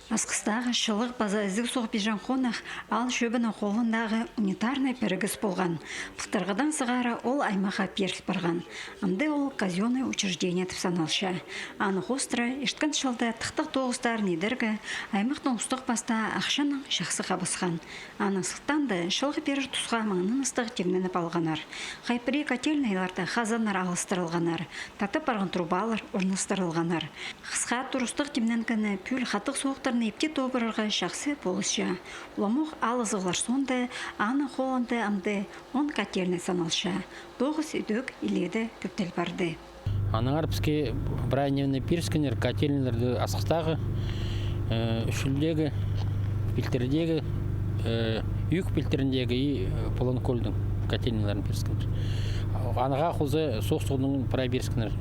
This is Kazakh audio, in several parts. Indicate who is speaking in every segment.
Speaker 1: Асқыстағы шылық база ізік соқ бежан қонақ ал шөбінің қолындағы унитарный пірігіс болған. Пықтырғыдан сығара ол аймаға періл барған. Амды ол казионный учреждение тіп саналшы. Анық остра, ешткен шылды тықтық тоғыстар недергі аймақтың ұстық баста ақшаның жақсы қабысқан. Анысықтанды шылғы берір тұсқа маңның ыстық темненіп алғанар. Қайпыри котельнайларды қазанар алыстырылғанар. Татып барған трубалар орныстырылғанар. Қысқа тұрыстық темненкіні пүл қатық соқтар епте тобырырға жақсы болышы. Уламуқ алызығылар сонды, аны қоланды амды он котельный саналшы. 9 үдік иледі көптел барды.
Speaker 2: Анаңар бізге брайневный пирскенер котельнерлерді асқыстағы, үшілдегі, пилтердегі, үйік пилтеріндегі и полонкөлдің котельнерлерін пирскенер. Анаға құзы соқ-соғының пробирскенер,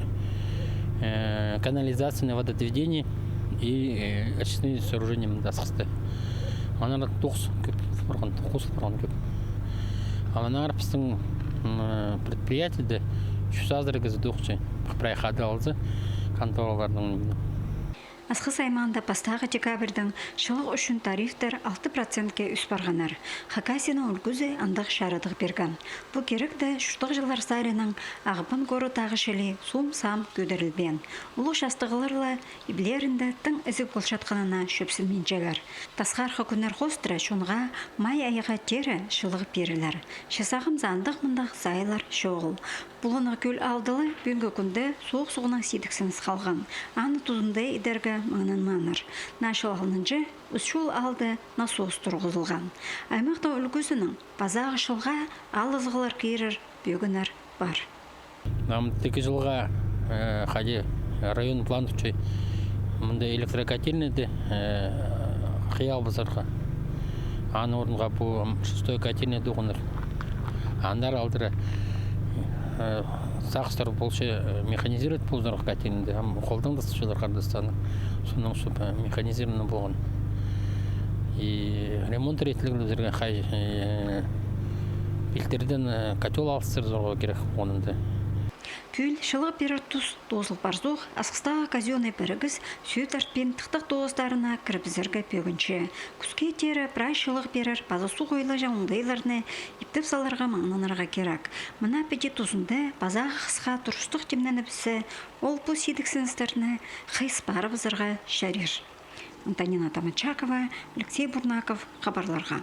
Speaker 2: канализация, водоотведение и очистные сооружения асқысты. Анар 9 көп. Анар біздің предприятиеде шүсаздырғызы доқчы проехады алды конторалардың.
Speaker 1: Асқыс аймағында пастағы декабрдің шылық үшін тарифтер 6%-ке үс барғанар. Хакасияның үлгізі андық шарыдық берген. Бұл керекті шүртық жылар сайрының ағыпын көрі тағы шелі сум-сам көдірілбен. Ұлы шастығылырлы иблерінде тың ізік болшатқанына шөпсілмен жәлер. Тасқарқы күнер қостыры шонға май аяға тері шылығы берілер. Шесағым зандық мұндақ зайлар шоғыл. Бұлыны көл алдылы бүгінгі күнді соқ-соғының сидіксіңіз қалған. Аны тұзынды едергі маңнан маңыр. Нашыл алынынжы үсшул алды насос тұрғызылған. Аймақта үлгізінің базағы шылға алызғылар кейрір бөгінер бар.
Speaker 2: Намдығы жылға қаде район пландықчы мұнда электрокотельнеді қиял базарға. Аны орынға бұл 6 котельнеді оғыныр. Андар алдыры сақыстар болшы механизировать болдырық котельнеді. Қолдан дастышылар қардыстаны. Соның сөп механизированы болған. Ремонт ретілігілі жүрген қай пилтерден котел алыстыр зорға керек онынды.
Speaker 1: Күл шылық берір тұс тозыл барзуқ, асқыстағы казионный бірігіз сүйетартпен тықтық тоғыздарына кірбізіргі пөгінші. Күске тері прай шылық берір базы су қойлы жаңындайларыны ептіп саларға маңнанырға керек. Мұна педе тұзынды базағы қысқа тұрыстық темнені бісі ол бұл сидіксіністеріні қайс бары бізірға шәрер. Антонина Тамачакова, Алексей Бурнаков, хабарларға.